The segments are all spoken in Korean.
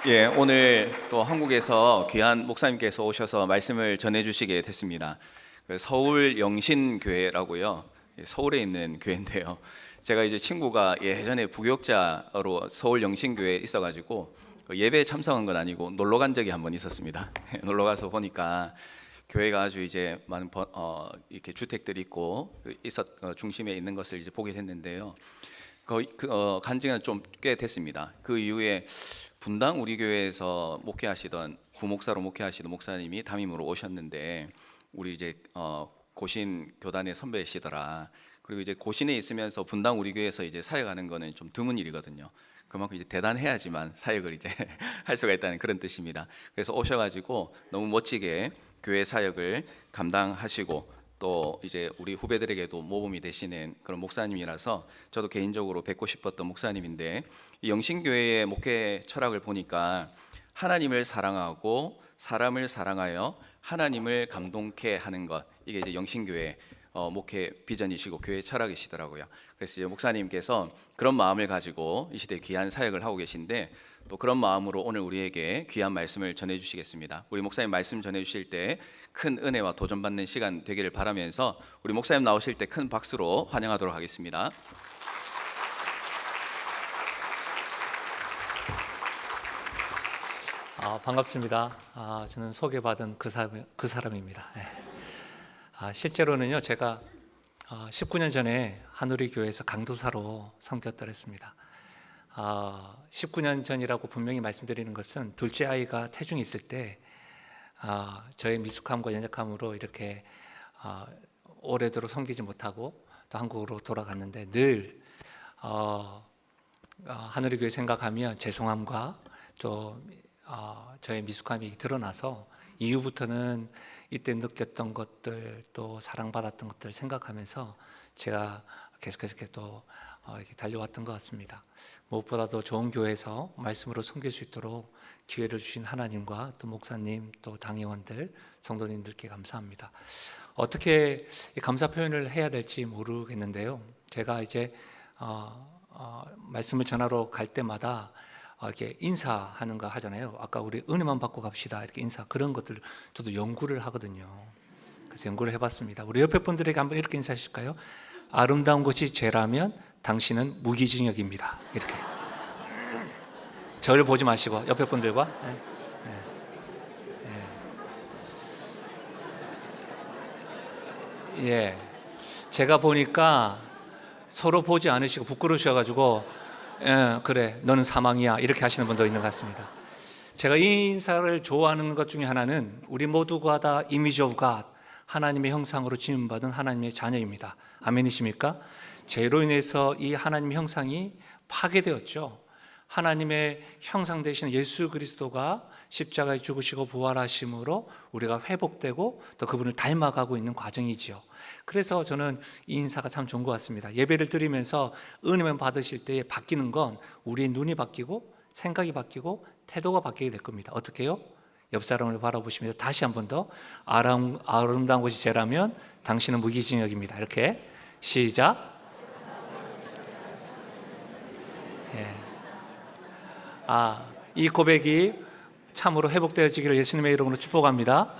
예, 오늘 또 한국에서 귀한 목사님께서 오셔서 말씀을 전해주시게 됐습니다. 서울 영신교회라고요. 서울에 있는 교회인데요. 제가 이제 친구가 예전에 부교육자로 서울 영신교회에 있어가지고 예배에 참석한 건 아니고 놀러 간 적이 한 번 있었습니다. 놀러 가서 보니까 교회가 아주 이제 많은 이렇게 주택들이 있고 중심에 있는 것을 이제 보게 됐는데요. 거의 간 지가 좀 꽤 됐습니다. 그 이후에 분당 우리 교회에서 목회하시던 부목사로 목회하시던 목사님이 담임으로 오셨는데 우리 이제 고신 교단의 선배시더라. 그리고 이제 고신에 있으면서 분당 우리 교회에서 이제 사역하는 거는 좀 드문 일이거든요. 그만큼 이제 대단해야지만 사역을 이제 할 수가 있다는 그런 뜻입니다. 그래서 오셔가지고 너무 멋지게 교회 사역을 감당하시고 또 이제 우리 후배들에게도 모범이 되시는 그런 목사님이라서 저도 개인적으로 뵙고 싶었던 목사님인데, 이 영신교회의 목회 철학을 보니까 하나님을 사랑하고 사람을 사랑하여 하나님을 감동케 하는 것, 이게 이제 영신교회 목회 비전이시고 교회 철학이시더라고요. 그래서 이제 목사님께서 그런 마음을 가지고 이 시대에 귀한 사역을 하고 계신데, 또 그런 마음으로 오늘 우리에게 귀한 말씀을 전해주시겠습니다. 우리 목사님 말씀 전해주실 때 큰 은혜와 도전받는 시간 되기를 바라면서 우리 목사님 나오실 때 큰 박수로 환영하도록 하겠습니다. 반갑습니다. 저는 소개받은 그 사람입니다. 실제로는요, 제가 19년 전에 한우리 교회에서 강도사로 섬겼더랬습니다. 19년 전이라고 분명히 말씀드리는 것은 둘째 아이가 태중에 있을 때 저의 미숙함과 연약함으로 이렇게 오래도록 섬기지 못하고 또 한국으로 돌아갔는데, 늘 한우리 교회 생각하면 죄송함과 또 저의 미숙함이 드러나서 이후부터는 이때 느꼈던 것들, 또 사랑받았던 것들 생각하면서 제가 계속해서 또 이렇게 달려왔던 것 같습니다. 무엇보다도 좋은 교회에서 말씀으로 섬길 수 있도록 기회를 주신 하나님과 또 목사님, 또 당회원들, 성도님들께 감사합니다. 어떻게 감사 표현을 해야 될지 모르겠는데요. 제가 이제 말씀을 전하러 갈 때마다 이렇게 인사하는 거 하잖아요. 아까 우리 은혜만 받고 갑시다, 이렇게 인사, 그런 것들 저도 연구를 하거든요. 그래서 연구를 해봤습니다. 우리 옆에 분들에게 한번 이렇게 인사하실까요? 아름다운 것이 죄라면 당신은 무기징역입니다. 이렇게. 저를 보지 마시고 옆에 분들과. 예. 제가 보니까 서로 보지 않으시고 부끄러우셔가지고, 그래, 너는 사망이야, 이렇게 하시는 분도 있는 것 같습니다. 제가 이 인사를 좋아하는 것 중에 하나는 우리 모두가 다 이미지 오브 갓, 하나님의 형상으로 지음받은 하나님의 자녀입니다. 아멘이십니까? 죄로 인해서 이 하나님의 형상이 파괴되었죠. 하나님의 형상 되신 예수 그리스도가 십자가에 죽으시고 부활하심으로 우리가 회복되고 또 그분을 닮아가고 있는 과정이지요. 그래서 저는 이 인사가 참 좋은 것 같습니다. 예배를 드리면서 은혜만 받으실 때 바뀌는 건 우리의 눈이 바뀌고 생각이 바뀌고 태도가 바뀌게 될 겁니다. 어떻게 해요? 옆 사람을 바라보시면서 다시 한 번 더, 아름다운 것이 죄라면 당신은 무기징역입니다. 이렇게 시작. 이 고백이 참으로 회복되어지기를 예수님의 이름으로 축복합니다.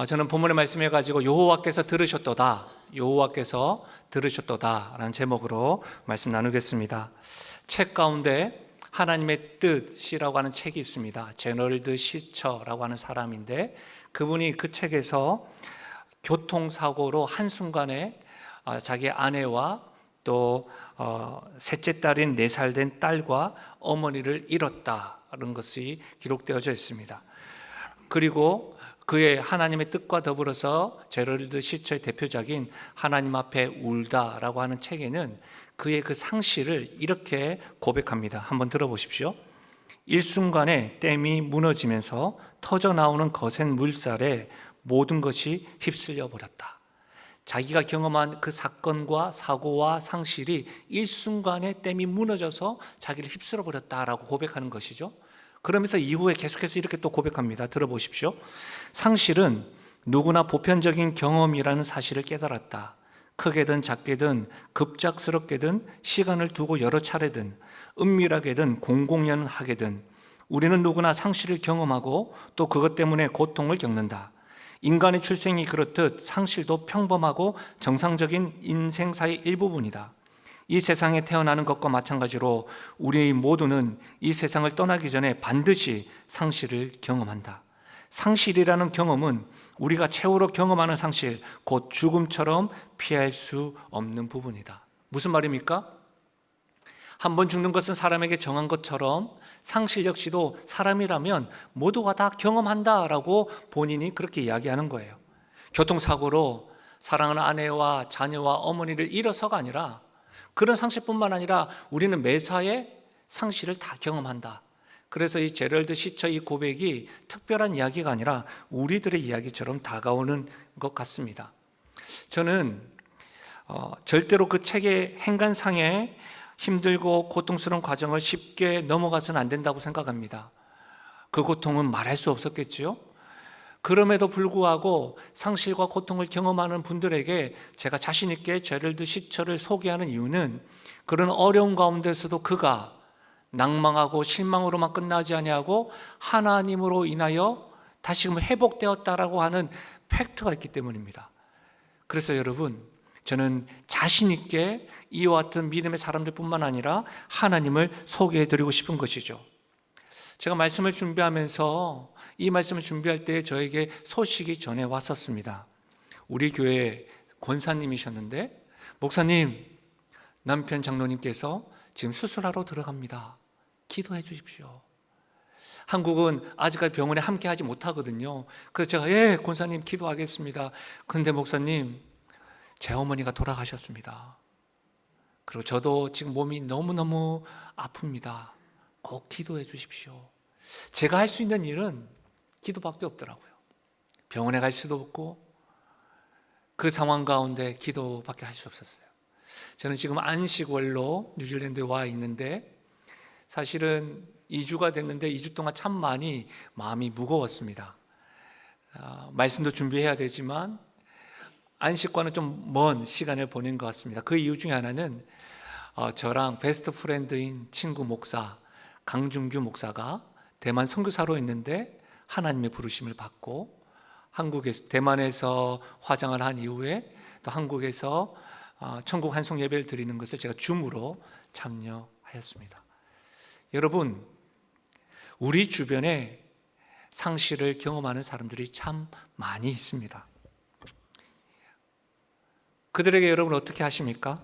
저는 본문의 말씀해 가지고 여호와께서 들으셨도다, 여호와께서 들으셨도다 라는 제목으로 말씀 나누겠습니다. 책 가운데 하나님의 뜻이라고 하는 책이 있습니다. 제널드 시처라고 하는 사람인데, 그분이 그 책에서 교통사고로 한순간에 자기 아내와 또 셋째 딸인 4살 된 딸과 어머니를 잃었다는 것이 기록되어져 있습니다. 그리고 그의 하나님의 뜻과 더불어서 제럴드 시처의 대표작인 하나님 앞에 울다라고 하는 책에는 그의 그 상실을 이렇게 고백합니다. 한번 들어보십시오. 일순간에 댐이 무너지면서 터져나오는 거센 물살에 모든 것이 휩쓸려 버렸다. 자기가 경험한 그 사건과 사고와 상실이 일순간에 댐이 무너져서 자기를 휩쓸어 버렸다라고 고백하는 것이죠. 그러면서 이후에 계속해서 이렇게 또 고백합니다. 들어보십시오. 상실은 누구나 보편적인 경험이라는 사실을 깨달았다. 크게든 작게든 급작스럽게든 시간을 두고 여러 차례든 은밀하게든 공공연하게든 우리는 누구나 상실을 경험하고 또 그것 때문에 고통을 겪는다. 인간의 출생이 그렇듯 상실도 평범하고 정상적인 인생사의 일부분이다. 이 세상에 태어나는 것과 마찬가지로 우리 모두는 이 세상을 떠나기 전에 반드시 상실을 경험한다. 상실이라는 경험은 우리가 최후로 경험하는 상실, 곧 죽음처럼 피할 수 없는 부분이다. 무슨 말입니까? 한 번 죽는 것은 사람에게 정한 것처럼 상실 역시도 사람이라면 모두가 다 경험한다라고 본인이 그렇게 이야기하는 거예요. 교통사고로 사랑하는 아내와 자녀와 어머니를 잃어서가 아니라 그런 상실뿐만 아니라 우리는 매사에 상실을 다 경험한다. 그래서 이 제럴드 시처 이 고백이 특별한 이야기가 아니라 우리들의 이야기처럼 다가오는 것 같습니다. 저는 절대로 그 책의 행간상에 힘들고 고통스러운 과정을 쉽게 넘어가서는 안 된다고 생각합니다. 그 고통은 말할 수 없었겠죠. 그럼에도 불구하고 상실과 고통을 경험하는 분들에게 제가 자신 있게 제럴드 시처를 소개하는 이유는 그런 어려운 가운데서도 그가 낭망하고 실망으로만 끝나지 아니하고 하나님으로 인하여 다시금 회복되었다라고 하는 팩트가 있기 때문입니다. 그래서 여러분, 저는 자신 있게 이와 같은 믿음의 사람들뿐만 아니라 하나님을 소개해드리고 싶은 것이죠. 제가 말씀을 준비하면서 이 말씀을 준비할 때 저에게 소식이 전해 왔었습니다. 우리 교회 권사님이셨는데, 목사님, 남편 장로님께서 지금 수술하러 들어갑니다. 기도해 주십시오. 한국은 아직까지 병원에 함께 하지 못하거든요. 그래서 제가 예, 권사님 기도하겠습니다. 근데 목사님, 제 어머니가 돌아가셨습니다. 그리고 저도 지금 몸이 너무너무 아픕니다. 꼭 기도해 주십시오. 제가 할 수 있는 일은 기도밖에 없더라고요. 병원에 갈 수도 없고 그 상황 가운데 기도밖에 할 수 없었어요. 저는 지금 안식월로 뉴질랜드에 와 있는데 사실은 2주가 됐는데 2주 동안 참 많이 마음이 무거웠습니다. 말씀도 준비해야 되지만 안식과는 좀 먼 시간을 보낸 것 같습니다. 그 이유 중에 하나는 저랑 베스트 프렌드인 친구 목사 강준규 목사가 대만 선교사로 있는데 하나님의 부르심을 받고 한국에서 대만에서 화장을 한 이후에 또 한국에서 천국 환송 예배를 드리는 것을 제가 줌으로 참여하였습니다. 여러분, 우리 주변에 상실을 경험하는 사람들이 참 많이 있습니다. 그들에게 여러분 어떻게 하십니까?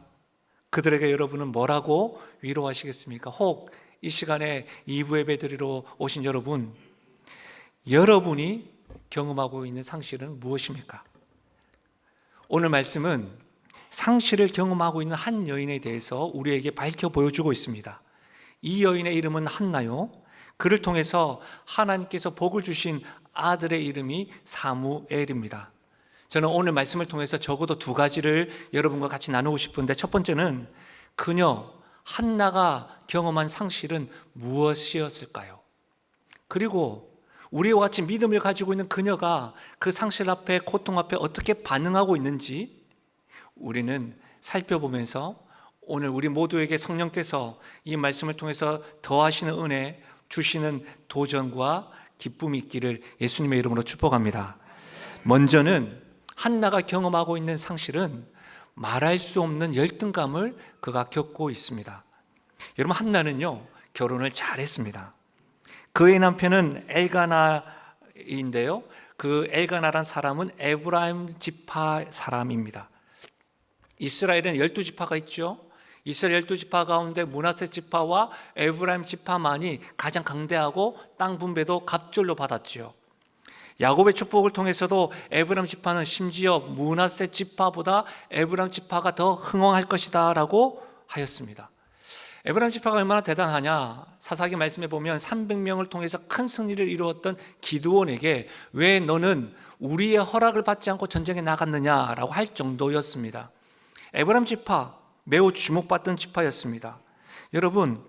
그들에게 여러분은 뭐라고 위로하시겠습니까? 혹 이 시간에 2부 예배 드리러 오신 여러분, 여러분이 경험하고 있는 상실은 무엇입니까? 오늘 말씀은 상실을 경험하고 있는 한 여인에 대해서 우리에게 밝혀 보여주고 있습니다. 이 여인의 이름은 한나요. 그를 통해서 하나님께서 복을 주신 아들의 이름이 사무엘입니다. 저는 오늘 말씀을 통해서 적어도 2가지를 여러분과 같이 나누고 싶은데, 첫 번째는 그녀 한나가 경험한 상실은 무엇이었을까요? 그리고 우리와 같이 믿음을 가지고 있는 그녀가 그 상실 앞에, 고통 앞에 어떻게 반응하고 있는지 우리는 살펴보면서 오늘 우리 모두에게 성령께서 이 말씀을 통해서 더하시는 은혜, 주시는 도전과 기쁨이 있기를 예수님의 이름으로 축복합니다. 먼저는 한나가 경험하고 있는 상실은 말할 수 없는 열등감을 그가 겪고 있습니다. 여러분, 한나는요 결혼을 잘했습니다. 그의 남편은 엘가나인데요, 그 엘가나란 사람은 에브라임 지파 사람입니다. 이스라엘에는 12지파가 있죠. 이스라엘 12지파 가운데 므낫세 지파와 에브라임 지파만이 가장 강대하고 땅 분배도 갑절로 받았죠. 야곱의 축복을 통해서도 에브라임 지파는 심지어 므낫세 지파보다 에브라임 지파가 더 흥왕할 것이다 라고 하였습니다. 에브라임 지파가 얼마나 대단하냐, 사사기 말씀에 보면 300명을 통해서 큰 승리를 이루었던 기드온에게 왜 너는 우리의 허락을 받지 않고 전쟁에 나갔느냐라고 할 정도였습니다. 에브라임 지파, 매우 주목받던 지파였습니다. 여러분,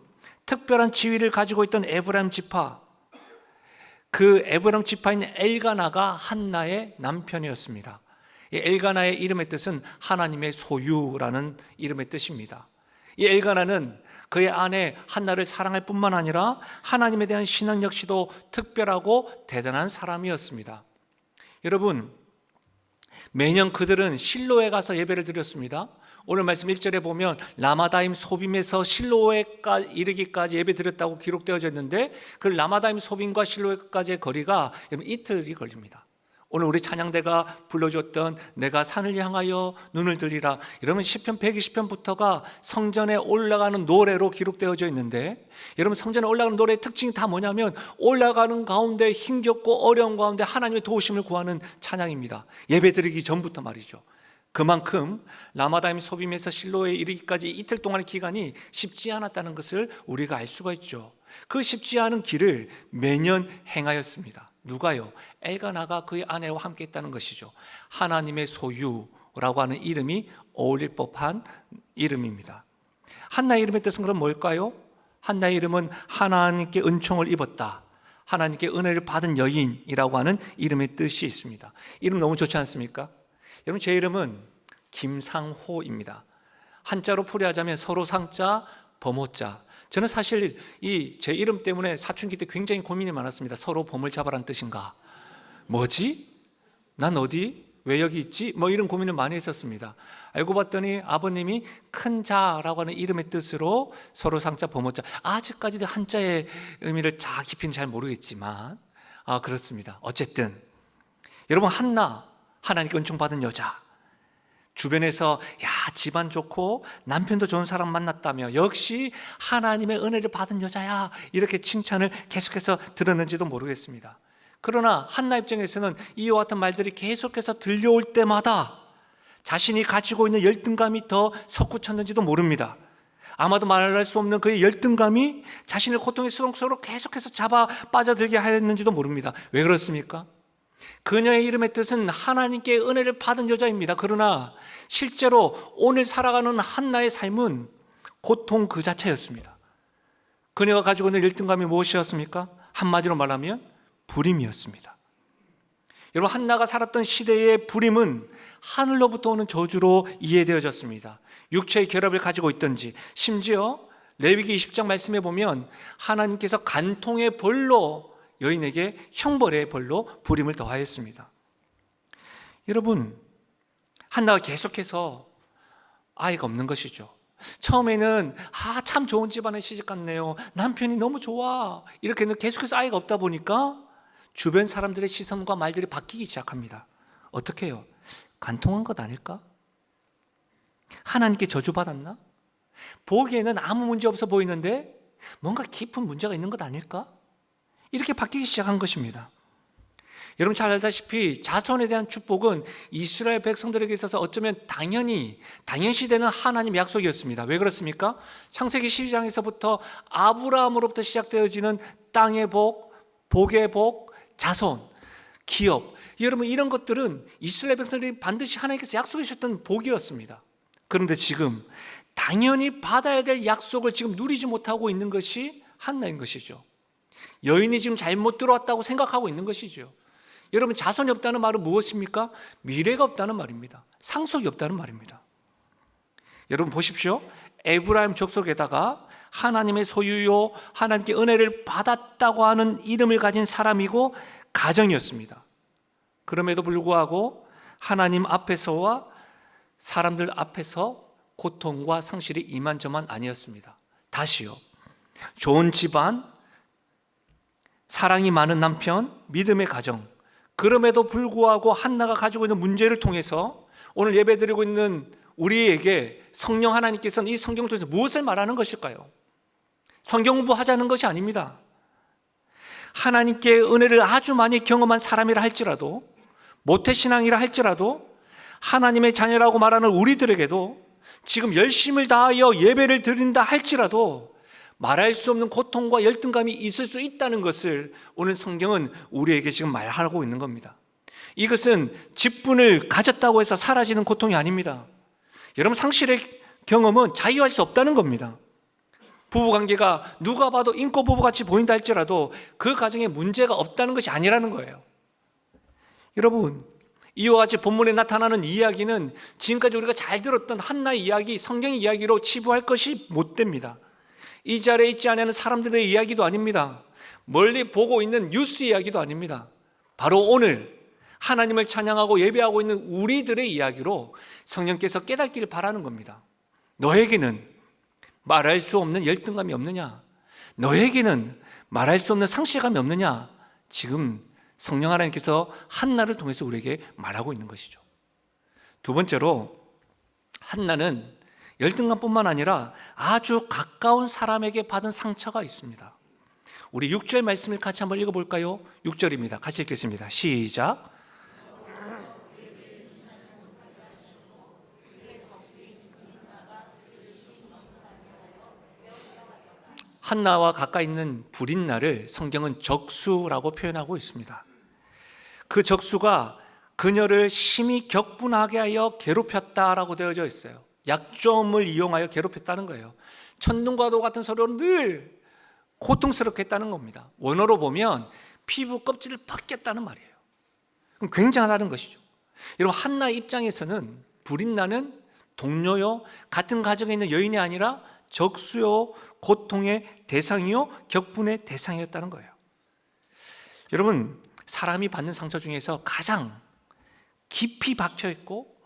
특별한 지위를 가지고 있던 에브라임 지파, 그 에브라임 지파인 엘가나가 한나의 남편이었습니다. 이 엘가나의 이름의 뜻은 하나님의 소유라는 이름의 뜻입니다. 이 엘가나는 그의 아내 한나를 사랑할 뿐만 아니라 하나님에 대한 신앙 역시도 특별하고 대단한 사람이었습니다. 여러분, 매년 그들은 실로에 가서 예배를 드렸습니다. 오늘 말씀 1절에 보면 라마다임 소빔에서 실로에 이르기까지 예배 드렸다고 기록되어져 있는데, 그 라마다임 소빔과 실로에까지의 거리가 이틀이 걸립니다. 오늘 우리 찬양대가 불러줬던 내가 산을 향하여 눈을 들리라, 이러면 시편 120편부터가 성전에 올라가는 노래로 기록되어져 있는데, 여러분 성전에 올라가는 노래의 특징이 다 뭐냐면 올라가는 가운데 힘겹고 어려운 가운데 하나님의 도우심을 구하는 찬양입니다. 예배 드리기 전부터 말이죠. 그만큼 라마다임 소빔에서 실로에 이르기까지 이틀 동안의 기간이 쉽지 않았다는 것을 우리가 알 수가 있죠. 그 쉽지 않은 길을 매년 행하였습니다. 누가요? 엘가나가 그의 아내와 함께 했다는 것이죠. 하나님의 소유라고 하는 이름이 어울릴 법한 이름입니다. 한나의 이름의 뜻은 그럼 뭘까요? 한나의 이름은 하나님께 은총을 입었다, 하나님께 은혜를 받은 여인이라고 하는 이름의 뜻이 있습니다. 이름 너무 좋지 않습니까? 여러분, 제 이름은 김상호입니다. 한자로 풀이하자면 서로 상자 범호자. 저는 사실 이 제 이름 때문에 사춘기 때 굉장히 고민이 많았습니다. 서로 범을 잡아라는 뜻인가? 뭐지? 난 어디? 왜 여기 있지? 뭐 이런 고민을 많이 했었습니다. 알고 봤더니 아버님이 큰 자라고 하는 이름의 뜻으로 서로 상자 범호자. 아직까지도 한자의 의미를 깊이는 잘 모르겠지만 그렇습니다. 어쨌든 여러분, 한나, 하나님께 은총 받은 여자, 주변에서 야 집안 좋고 남편도 좋은 사람 만났다며 역시 하나님의 은혜를 받은 여자야, 이렇게 칭찬을 계속해서 들었는지도 모르겠습니다. 그러나 한나 입장에서는 이와 같은 말들이 계속해서 들려올 때마다 자신이 가지고 있는 열등감이 더 솟구쳤는지도 모릅니다. 아마도 말할 수 없는 그의 열등감이 자신을 고통의 수렁속으로 계속해서 잡아 빠져들게 하였는지도 모릅니다. 왜 그렇습니까? 그녀의 이름의 뜻은 하나님께 은혜를 받은 여자입니다. 그러나 실제로 오늘 살아가는 한나의 삶은 고통 그 자체였습니다. 그녀가 가지고 있는 열등감이 무엇이었습니까? 한마디로 말하면 불임이었습니다. 여러분, 한나가 살았던 시대의 불임은 하늘로부터 오는 저주로 이해되어졌습니다. 육체의 결합을 가지고 있든지, 심지어 레위기 20장 말씀에 보면 하나님께서 간통의 벌로 여인에게 형벌의 벌로 불임을 더하였습니다. 여러분, 한나가 계속해서 아이가 없는 것이죠. 처음에는 참 좋은 집안에 시집 갔네요, 남편이 너무 좋아, 이렇게 계속해서 아이가 없다 보니까 주변 사람들의 시선과 말들이 바뀌기 시작합니다. 어떻게 해요? 간통한 것 아닐까? 하나님께 저주받았나? 보기에는 아무 문제 없어 보이는데 뭔가 깊은 문제가 있는 것 아닐까? 이렇게 바뀌기 시작한 것입니다. 여러분 잘 알다시피 자손에 대한 축복은 이스라엘 백성들에게 있어서 어쩌면 당연시되는 하나님의 약속이었습니다. 왜 그렇습니까? 창세기 12장에서부터 아브라함으로부터 시작되어지는 땅의 복, 복의 복, 자손, 기업, 여러분 이런 것들은 이스라엘 백성들이 반드시 하나님께서 약속해 주셨던 복이었습니다. 그런데 지금 당연히 받아야 될 약속을 지금 누리지 못하고 있는 것이 한나인 것이죠. 여인이 지금 잘못 들어왔다고 생각하고 있는 것이죠. 여러분 자손이 없다는 말은 무엇입니까? 미래가 없다는 말입니다. 상속이 없다는 말입니다. 여러분 보십시오. 에브라임 족속에다가 하나님의 소유요, 하나님께 은혜를 받았다고 하는 이름을 가진 사람이고 가정이었습니다. 그럼에도 불구하고 하나님 앞에서와 사람들 앞에서 고통과 상실이 이만저만 아니었습니다. 다시요, 좋은 집안, 사랑이 많은 남편, 믿음의 가정, 그럼에도 불구하고 한나가 가지고 있는 문제를 통해서 오늘 예배드리고 있는 우리에게 성령 하나님께서는 이 성경을 통해서 무엇을 말하는 것일까요? 성경 공부하자는 것이 아닙니다. 하나님께 은혜를 아주 많이 경험한 사람이라 할지라도, 모태신앙이라 할지라도, 하나님의 자녀라고 말하는 우리들에게도 지금 열심을 다하여 예배를 드린다 할지라도 말할 수 없는 고통과 열등감이 있을 수 있다는 것을 오늘 성경은 우리에게 지금 말하고 있는 겁니다. 이것은 직분을 가졌다고 해서 사라지는 고통이 아닙니다. 여러분 상실의 경험은 자유할 수 없다는 겁니다. 부부관계가 누가 봐도 인꼬부부같이 보인다 할지라도 그 가정에 문제가 없다는 것이 아니라는 거예요. 여러분 이와 같이 본문에 나타나는 이야기는 지금까지 우리가 잘 들었던 한나의 이야기, 성경의 이야기로 치부할 것이 못 됩니다. 이 자리에 있지 않은 사람들의 이야기도 아닙니다. 멀리 보고 있는 뉴스 이야기도 아닙니다. 바로 오늘 하나님을 찬양하고 예배하고 있는 우리들의 이야기로 성령께서 깨닫기를 바라는 겁니다. 너에게는 말할 수 없는 열등감이 없느냐? 너에게는 말할 수 없는 상실감이 없느냐? 지금 성령 하나님께서 한나를 통해서 우리에게 말하고 있는 것이죠. 두 번째로, 한나는 열등감뿐만 아니라 아주 가까운 사람에게 받은 상처가 있습니다. 우리 6절 말씀을 같이 한번 읽어볼까요? 6절입니다. 같이 읽겠습니다. 시작. 한나와 가까이 있는 브린나를 성경은 적수라고 표현하고 있습니다. 그 적수가 그녀를 심히 격분하게 하여 괴롭혔다라고 되어져 있어요. 약점을 이용하여 괴롭혔다는 거예요. 천둥과도 같은 소리로 늘 고통스럽게 했다는 겁니다. 원어로 보면 피부 껍질을 벗겼다는 말이에요. 그럼 굉장하다는 것이죠. 여러분, 한나의 입장에서는 브린나는 동료요, 같은 가정에 있는 여인이 아니라 적수요, 고통의 대상이요, 격분의 대상이었다는 거예요. 여러분, 사람이 받는 상처 중에서 가장 깊이 박혀있고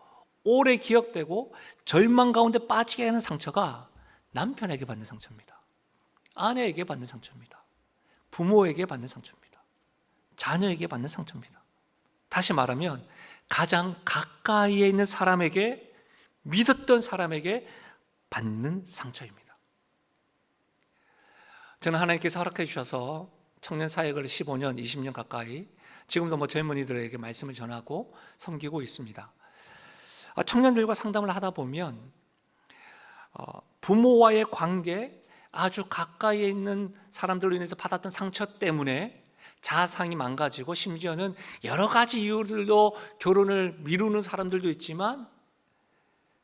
오래 기억되고 절망 가운데 빠지게 하는 상처가 남편에게 받는 상처입니다. 아내에게 받는 상처입니다. 부모에게 받는 상처입니다. 자녀에게 받는 상처입니다. 다시 말하면 가장 가까이에 있는 사람에게, 믿었던 사람에게 받는 상처입니다. 저는 하나님께서 허락해 주셔서 청년 사역을 15년, 20년 가까이 지금도 젊은이들에게 말씀을 전하고 섬기고 있습니다. 청년들과 상담을 하다 보면 부모와의 관계, 아주 가까이에 있는 사람들로 인해서 받았던 상처 때문에 자상이 망가지고 심지어는 여러 가지 이유들로 결혼을 미루는 사람들도 있지만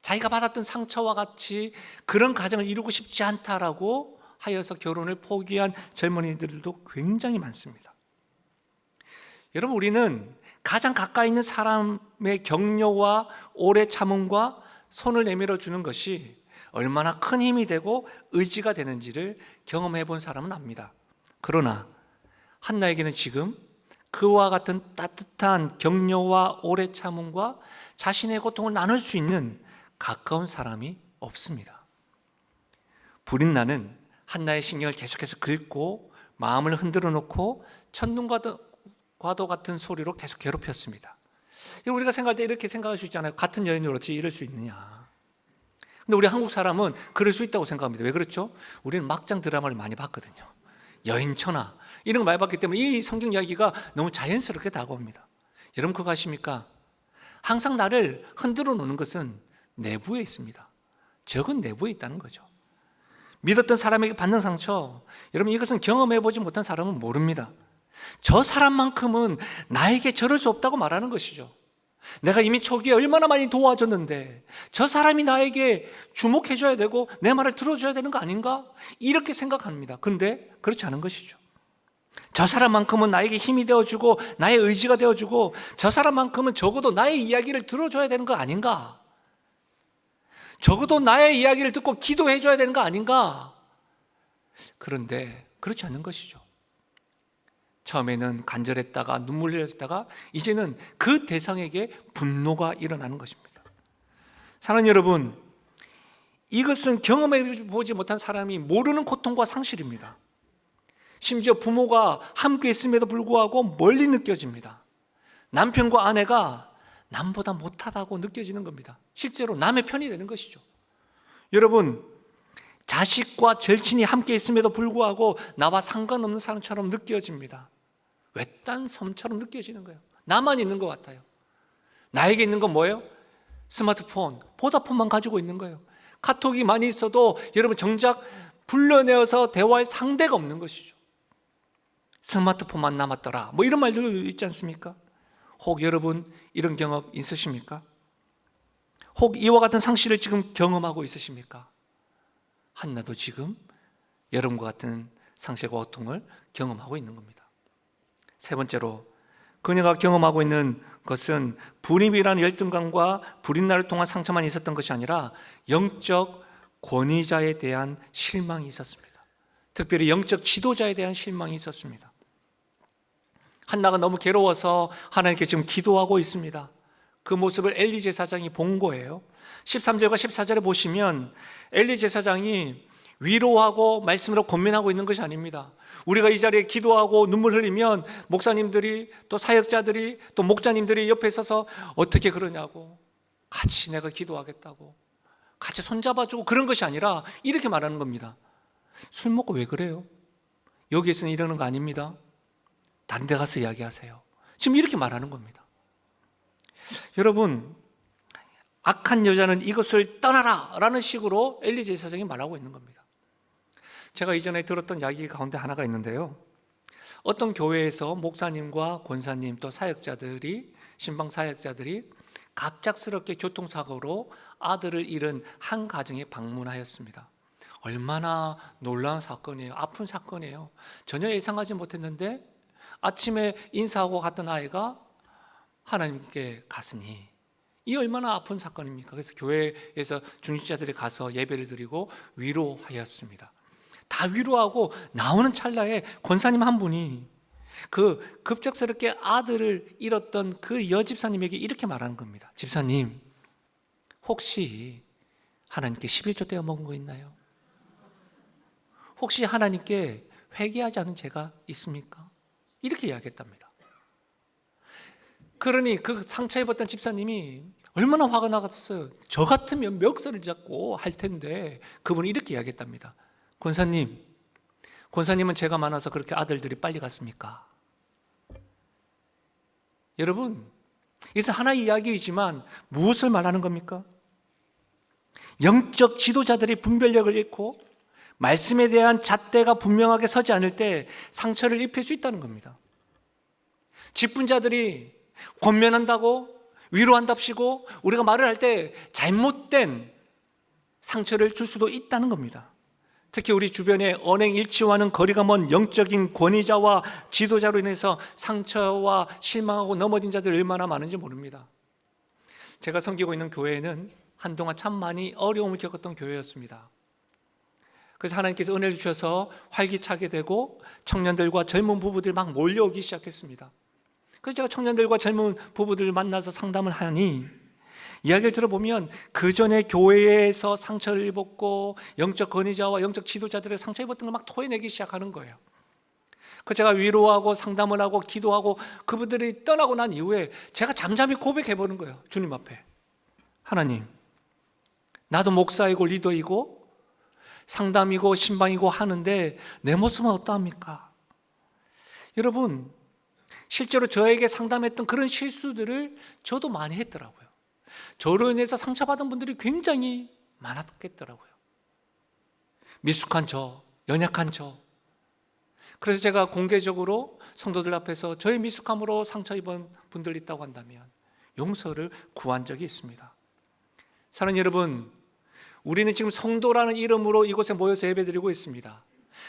자기가 받았던 상처와 같이 그런 가정을 이루고 싶지 않다라고 하여서 결혼을 포기한 젊은이들도 굉장히 많습니다. 여러분, 우리는 가장 가까이 있는 사람의 격려와 오래 참음과 손을 내밀어 주는 것이 얼마나 큰 힘이 되고 의지가 되는지를 경험해 본 사람은 압니다. 그러나 한나에게는 지금 그와 같은 따뜻한 격려와 오래 참음과 자신의 고통을 나눌 수 있는 가까운 사람이 없습니다. 브린나는 한나의 신경을 계속해서 긁고 마음을 흔들어 놓고 천둥과도 같은 소리로 계속 괴롭혔습니다. 우리가 생각할 때 이렇게 생각할 수 있잖아요. 같은 여인으로 어찌 이럴 수 있느냐. 근데 우리 한국 사람은 그럴 수 있다고 생각합니다. 왜 그렇죠? 우리는 막장 드라마를 많이 봤거든요. 여인 천하 이런 거 많이 봤기 때문에 이 성경 이야기가 너무 자연스럽게 다가옵니다. 여러분, 그거 아십니까? 항상 나를 흔들어 놓는 것은 내부에 있습니다. 적은 내부에 있다는 거죠. 믿었던 사람에게 받는 상처, 여러분, 이것은 경험해보지 못한 사람은 모릅니다. 저 사람만큼은 나에게 저럴 수 없다고 말하는 것이죠. 내가 이미 초기에 얼마나 많이 도와줬는데 저 사람이 나에게 주목해줘야 되고 내 말을 들어줘야 되는 거 아닌가? 이렇게 생각합니다. 근데 그렇지 않은 것이죠. 저 사람만큼은 나에게 힘이 되어주고 나의 의지가 되어주고 저 사람만큼은 적어도 나의 이야기를 들어줘야 되는 거 아닌가? 적어도 나의 이야기를 듣고 기도해줘야 되는 거 아닌가? 그런데 그렇지 않는 것이죠. 처음에는 간절했다가 눈물을 흘렸다가 이제는 그 대상에게 분노가 일어나는 것입니다. 사랑하는 여러분, 이것은 경험해 보지 못한 사람이 모르는 고통과 상실입니다. 심지어 부모가 함께 있음에도 불구하고 멀리 느껴집니다. 남편과 아내가 남보다 못하다고 느껴지는 겁니다. 실제로 남의 편이 되는 것이죠. 여러분, 자식과 절친이 함께 있음에도 불구하고 나와 상관없는 사람처럼 느껴집니다. 외딴 섬처럼 느껴지는 거예요. 나만 있는 것 같아요. 나에게 있는 건 뭐예요? 스마트폰, 보다폰만 가지고 있는 거예요. 카톡이 많이 있어도 여러분 정작 불러내어서 대화할 상대가 없는 것이죠. 스마트폰만 남았더라, 뭐 이런 말도 있지 않습니까? 혹 여러분 이런 경험 있으십니까? 혹 이와 같은 상실을 지금 경험하고 있으십니까? 한나도 지금 여러분과 같은 상실과 고통을 경험하고 있는 겁니다. 세 번째로, 그녀가 경험하고 있는 것은 불임이라는 열등감과 불임나를 통한 상처만 있었던 것이 아니라 영적 권위자에 대한 실망이 있었습니다. 특별히 영적 지도자에 대한 실망이 있었습니다. 한나가 너무 괴로워서 하나님께 지금 기도하고 있습니다. 그 모습을 엘리 제사장이 본 거예요. 13절과 14절에 보시면 엘리 제사장이 위로하고 말씀으로 권면하고 있는 것이 아닙니다. 우리가 이 자리에 기도하고 눈물 흘리면 목사님들이 또 사역자들이 또 목자님들이 옆에 서서 어떻게 그러냐고, 같이 내가 기도하겠다고 같이 손잡아주고 그런 것이 아니라 이렇게 말하는 겁니다. 술 먹고 왜 그래요? 여기에서는 이러는 거 아닙니다. 다른 데 가서 이야기하세요. 지금 이렇게 말하는 겁니다. 여러분, 악한 여자는 이것을 떠나라 라는 식으로 엘리 제사장이 말하고 있는 겁니다. 제가 이전에 들었던 이야기 가운데 하나가 있는데요, 어떤 교회에서 목사님과 권사님 또 사역자들이, 신방 사역자들이 갑작스럽게 교통사고로 아들을 잃은 한 가정에 방문하였습니다. 얼마나 놀라운 사건이에요. 아픈 사건이에요. 전혀 예상하지 못했는데 아침에 인사하고 갔던 아이가 하나님께 갔으니 이 얼마나 아픈 사건입니까? 그래서 교회에서 중직자들이 가서 예배를 드리고 위로하였습니다. 다 위로하고 나오는 찰나에 권사님 한 분이 그 급작스럽게 아들을 잃었던 그 여집사님에게 이렇게 말하는 겁니다. 집사님, 혹시 하나님께 11조 떼어 먹은 거 있나요? 혹시 하나님께 회개하지 않은 죄가 있습니까? 이렇게 이야기했답니다. 그러니 그 상처 입었던 집사님이 얼마나 화가 나갔어요. 저 같으면 멱살을 잡고 할 텐데 그분이 이렇게 이야기했답니다. 권사님은 죄가 많아서 그렇게 아들들이 빨리 갔습니까? 여러분, 이것은 하나의 이야기이지만 무엇을 말하는 겁니까? 영적 지도자들이 분별력을 잃고 말씀에 대한 잣대가 분명하게 서지 않을 때 상처를 입힐 수 있다는 겁니다. 직분자들이 권면한다고 위로한답시고 우리가 말을 할 때 잘못된 상처를 줄 수도 있다는 겁니다. 특히 우리 주변에 언행일치와는 거리가 먼 영적인 권위자와 지도자로 인해서 상처와 실망하고 넘어진 자들이 얼마나 많은지 모릅니다. 제가 섬기고 있는 교회는 한동안 참 많이 어려움을 겪었던 교회였습니다. 그래서 하나님께서 은혜를 주셔서 활기차게 되고 청년들과 젊은 부부들이 막 몰려오기 시작했습니다. 그래서 제가 청년들과 젊은 부부들을 만나서 상담을 하니 이야기를 들어보면 그 전에 교회에서 상처를 입었고 영적 권위자와 영적 지도자들의 상처 입었던 걸 막 토해내기 시작하는 거예요. 그 제가 위로하고 상담을 하고 기도하고 그분들이 떠나고 난 이후에 제가 잠잠히 고백해보는 거예요. 주님 앞에, 하나님, 나도 목사이고 리더이고 상담이고 신방이고 하는데 내 모습은 어떠합니까? 여러분, 실제로 저에게 상담했던 그런 실수들을 저도 많이 했더라고요. 저로 인해서 상처받은 분들이 굉장히 많았겠더라고요. 미숙한 저, 연약한 저. 그래서 제가 공개적으로 성도들 앞에서 저의 미숙함으로 상처 입은 분들이 있다고 한다면 용서를 구한 적이 있습니다. 사랑하는 여러분, 우리는 지금 성도라는 이름으로 이곳에 모여서 예배드리고 있습니다.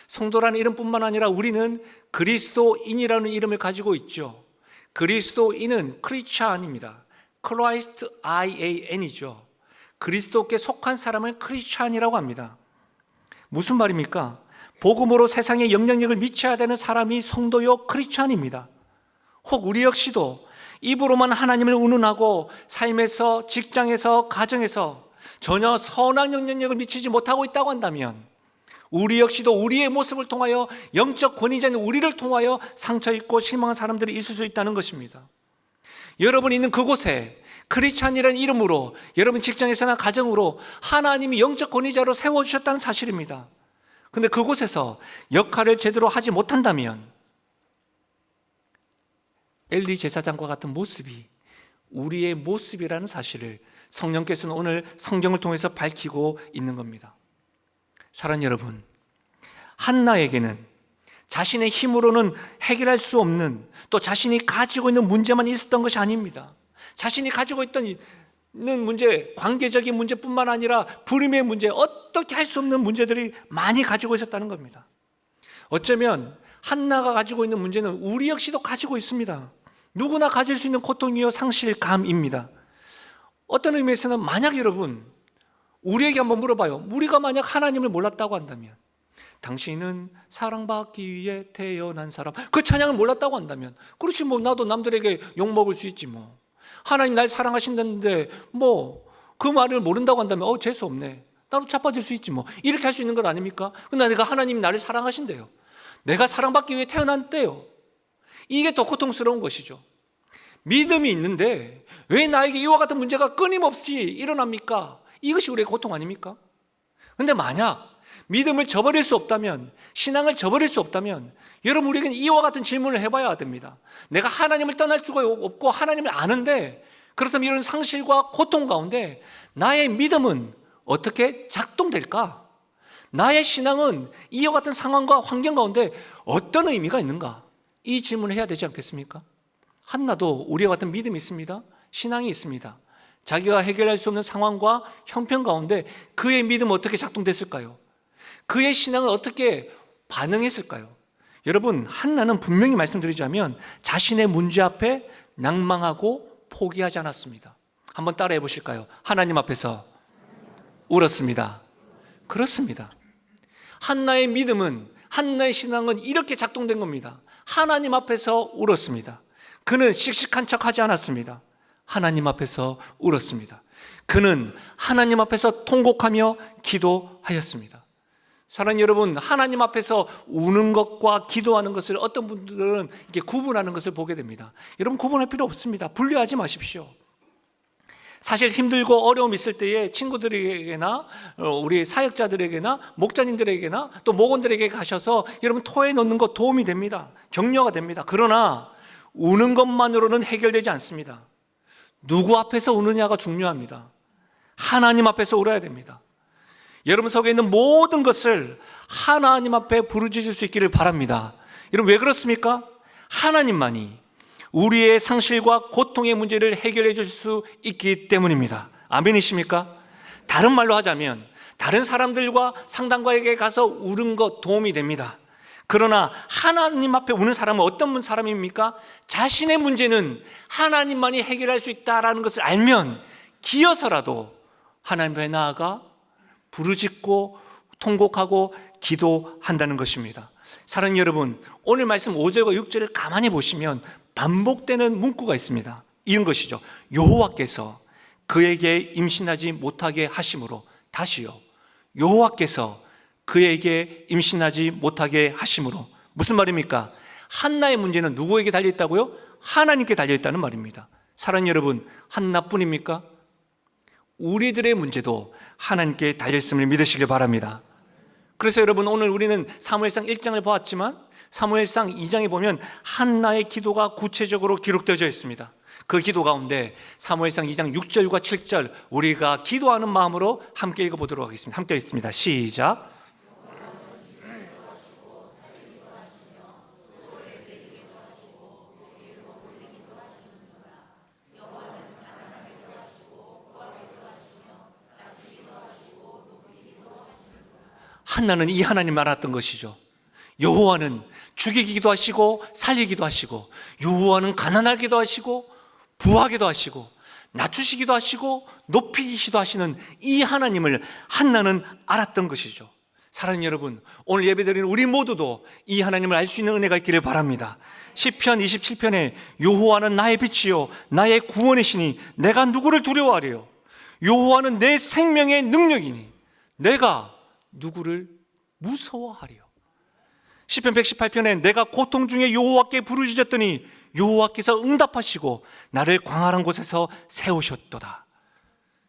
성도라는 이름뿐만 아니라 우리는 그리스도인이라는 이름을 가지고 있죠. 그리스도인은 크리스찬입니다. 크라이스트 IAN이죠. 그리스도께 속한 사람을 크리스찬이라고 합니다. 무슨 말입니까? 복음으로 세상에 영향력을 미쳐야 되는 사람이 성도요 크리스찬입니다. 혹 우리 역시도 입으로만 하나님을 운운하고 삶에서, 직장에서, 가정에서 전혀 선한 영향력을 미치지 못하고 있다고 한다면 우리 역시도 우리의 모습을 통하여 영적 권위자인 우리를 통하여 상처 입고 실망한 사람들이 있을 수 있다는 것입니다. 여러분이 있는 그곳에 크리스찬이라는 이름으로 여러분 직장에서나 가정으로 하나님이 영적 권위자로 세워주셨다는 사실입니다. 그런데 그곳에서 역할을 제대로 하지 못한다면 엘리 제사장과 같은 모습이 우리의 모습이라는 사실을 성령께서는 오늘 성경을 통해서 밝히고 있는 겁니다. 사랑하는 여러분, 한나에게는 자신의 힘으로는 해결할 수 없는, 또 자신이 가지고 있는 문제만 있었던 것이 아닙니다. 자신이 가지고 있는 문제, 관계적인 문제뿐만 아니라 불임의 문제, 어떻게 할 수 없는 문제들이 많이 가지고 있었다는 겁니다. 어쩌면 한나가 가지고 있는 문제는 우리 역시도 가지고 있습니다. 누구나 가질 수 있는 고통이요 상실감입니다. 어떤 의미에서는 만약 여러분 우리에게 한번 물어봐요. 우리가 만약 하나님을 몰랐다고 한다면, 당신은 사랑받기 위해 태어난 사람. 그 찬양을 몰랐다고 한다면, 그렇지 뭐 나도 남들에게 욕먹을 수 있지 뭐. 하나님 날 사랑하신다는데 뭐 그 말을 모른다고 한다면 재수 없네, 나도 자빠질 수 있지 뭐, 이렇게 할 수 있는 것 아닙니까? 근데 내가 하나님이 나를 사랑하신대요. 내가 사랑받기 위해 태어났대요. 이게 더 고통스러운 것이죠. 믿음이 있는데 왜 나에게 이와 같은 문제가 끊임없이 일어납니까? 이것이 우리의 고통 아닙니까? 근데 만약 믿음을 저버릴 수 없다면, 신앙을 저버릴 수 없다면, 여러분 우리에게는 이와 같은 질문을 해봐야 됩니다. 내가 하나님을 떠날 수가 없고 하나님을 아는데, 그렇다면 이런 상실과 고통 가운데 나의 믿음은 어떻게 작동될까? 나의 신앙은 이와 같은 상황과 환경 가운데 어떤 의미가 있는가? 이 질문을 해야 되지 않겠습니까? 한나도 우리와 같은 믿음이 있습니다. 신앙이 있습니다. 자기가 해결할 수 없는 상황과 형편 가운데 그의 믿음은 어떻게 작동됐을까요? 그의 신앙은 어떻게 반응했을까요? 여러분, 한나는 분명히 말씀드리자면 자신의 문제 앞에 낭망하고 포기하지 않았습니다. 한번 따라해 보실까요? 하나님 앞에서 울었습니다. 그렇습니다. 한나의 믿음은, 한나의 신앙은 이렇게 작동된 겁니다. 하나님 앞에서 울었습니다. 그는 씩씩한 척하지 않았습니다. 하나님 앞에서 울었습니다. 그는 하나님 앞에서 통곡하며 기도하였습니다. 사랑하는 여러분, 하나님 앞에서 우는 것과 기도하는 것을 어떤 분들은 이렇게 구분하는 것을 보게 됩니다. 여러분, 구분할 필요 없습니다. 분류하지 마십시오. 사실 힘들고 어려움 있을 때에 친구들에게나 우리 사역자들에게나 목자님들에게나 또 목원들에게 가셔서 여러분 토해 놓는 것 도움이 됩니다. 격려가 됩니다. 그러나 우는 것만으로는 해결되지 않습니다. 누구 앞에서 우느냐가 중요합니다. 하나님 앞에서 울어야 됩니다. 여러분 속에 있는 모든 것을 하나님 앞에 부르짖을 수 있기를 바랍니다. 여러분, 왜 그렇습니까? 하나님만이 우리의 상실과 고통의 문제를 해결해 줄 수 있기 때문입니다. 아멘이십니까? 다른 말로 하자면 다른 사람들과 상담가에게 가서 울은 것 도움이 됩니다. 그러나 하나님 앞에 우는 사람은 어떤 사람입니까? 자신의 문제는 하나님만이 해결할 수 있다는 것을 알면 기어서라도 하나님 앞에 나아가 부르짖고 통곡하고 기도한다는 것입니다. 사랑하는 여러분, 오늘 말씀 5절과 6절을 가만히 보시면 반복되는 문구가 있습니다. 이런 것이죠. 여호와께서 그에게 임신하지 못하게 하심으로. 다시요. 여호와께서 그에게 임신하지 못하게 하심으로. 무슨 말입니까? 한나의 문제는 누구에게 달려있다고요? 하나님께 달려있다는 말입니다. 사랑하는 여러분, 한나뿐입니까? 우리들의 문제도 하나님께 달려있음을 믿으시길 바랍니다. 그래서 여러분, 오늘 우리는 사무엘상 1장을 보았지만 사무엘상 2장에 보면 한나의 기도가 구체적으로 기록되어져 있습니다. 그 기도 가운데 사무엘상 2장 6절과 7절 우리가 기도하는 마음으로 함께 읽어보도록 하겠습니다. 함께 읽습니다. 시작. 한나는 이 하나님을 알았던 것이죠. 여호와는 죽이기도 하시고 살리기도 하시고, 여호와는 가난하기도 하시고 부하기도 하시고 낮추시기도 하시고 높이시기도 하시는 이 하나님을 한나는 알았던 것이죠. 사랑하는 여러분, 오늘 예배드리는 우리 모두도 이 하나님을 알 수 있는 은혜가 있기를 바랍니다. 시편 27편에 여호와는 나의 빛이요 나의 구원이시니 내가 누구를 두려워하리요. 여호와는 내 생명의 능력이니 내가 누구를 무서워하리요. 시편 118편에 내가 고통 중에 여호와께 부르짖었더니 여호와께서 응답하시고 나를 광활한 곳에서 세우셨도다.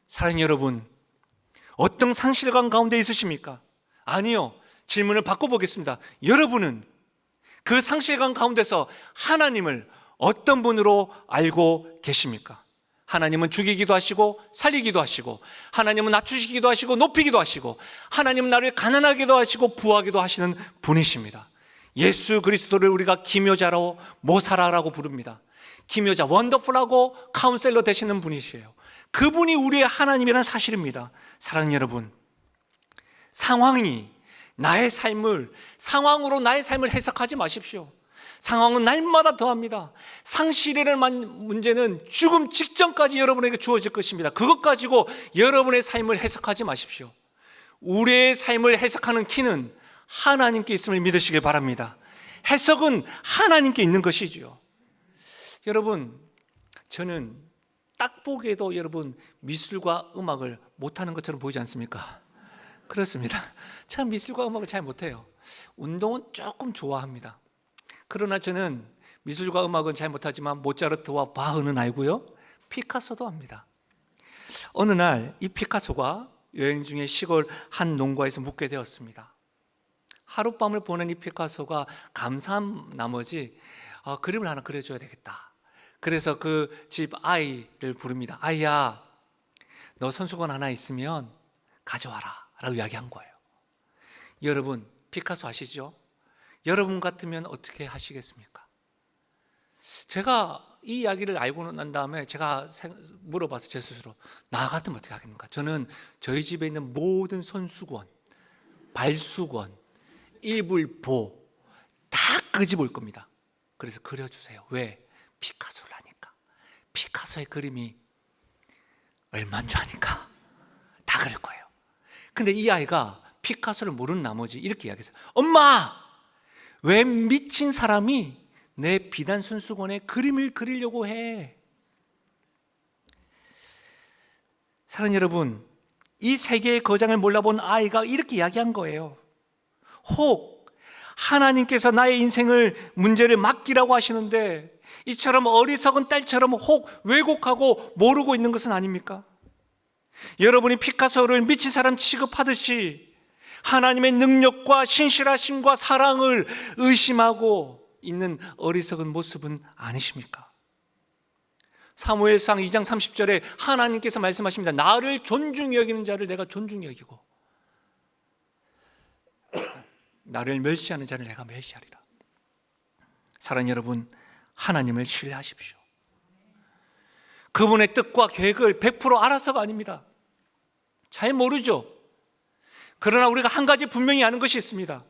사랑하는 여러분, 어떤 상실감 가운데 있으십니까? 아니요, 질문을 바꿔보겠습니다. 여러분은 그 상실감 가운데서 하나님을 어떤 분으로 알고 계십니까? 하나님은 죽이기도 하시고 살리기도 하시고, 하나님은 낮추시기도 하시고 높이기도 하시고, 하나님은 나를 가난하기도 하시고 부하기도 하시는 분이십니다. 예수 그리스도를 우리가 기묘자로 모사라라고 부릅니다. 기묘자, 원더풀하고 카운셀러 되시는 분이시에요. 그분이 우리의 하나님이라는 사실입니다. 사랑하는 여러분, 상황이 나의 삶을, 상황으로 나의 삶을 해석하지 마십시오. 상황은 날마다 더합니다. 상실이라는 문제는 죽음 직전까지 여러분에게 주어질 것입니다. 그것 가지고 여러분의 삶을 해석하지 마십시오. 우리의 삶을 해석하는 키는 하나님께 있음을 믿으시길 바랍니다. 해석은 하나님께 있는 것이지요. 여러분, 저는 딱 보기에도 여러분 미술과 음악을 못하는 것처럼 보이지 않습니까? 그렇습니다. 참 미술과 음악을 잘 못해요. 운동은 조금 좋아합니다. 그러나 저는 미술과 음악은 잘 못하지만 모차르트와 바흐는 알고요, 피카소도 합니다. 어느 날 이 피카소가 여행 중에 시골 한 농가에서 묵게 되었습니다. 하룻밤을 보낸 이 피카소가 감사한 나머지 그림을 하나 그려줘야 되겠다. 그래서 그 집 아이를 부릅니다. 아이야, 너 손수건 하나 있으면 가져와라 라고 이야기한 거예요. 여러분, 피카소 아시죠? 여러분 같으면 어떻게 하시겠습니까? 제가 이 이야기를 알고 난 다음에 제가 물어봐서 제 스스로, 나 같으면 어떻게 하겠는가? 저는 저희 집에 있는 모든 손수건, 발수건, 이불보 다 끄집을 겁니다. 그래서 그려주세요. 왜? 피카소를 하니까. 피카소의 그림이 얼마인 줄 아니까 다 그릴 거예요. 근데 이 아이가 피카소를 모르는 나머지 이렇게 이야기했어요. 엄마! 왜 미친 사람이 내 비단 손수건에 그림을 그리려고 해? 사랑하는 여러분, 이 세계의 거장을 몰라본 아이가 이렇게 이야기한 거예요. 혹 하나님께서 나의 인생을 문제를 맡기라고 하시는데 이처럼 어리석은 딸처럼 혹 왜곡하고 모르고 있는 것은 아닙니까? 여러분이 피카소를 미친 사람 취급하듯이 하나님의 능력과 신실하심과 사랑을 의심하고 있는 어리석은 모습은 아니십니까? 사무엘상 2장 30절에 하나님께서 말씀하십니다. 나를 존중히 여기는 자를 내가 존중히 여기고 나를 멸시하는 자를 내가 멸시하리라. 사랑하는 여러분, 하나님을 신뢰하십시오. 그분의 뜻과 계획을 100% 알아서가 아닙니다. 잘 모르죠. 그러나 우리가 한 가지 분명히 아는 것이 있습니다.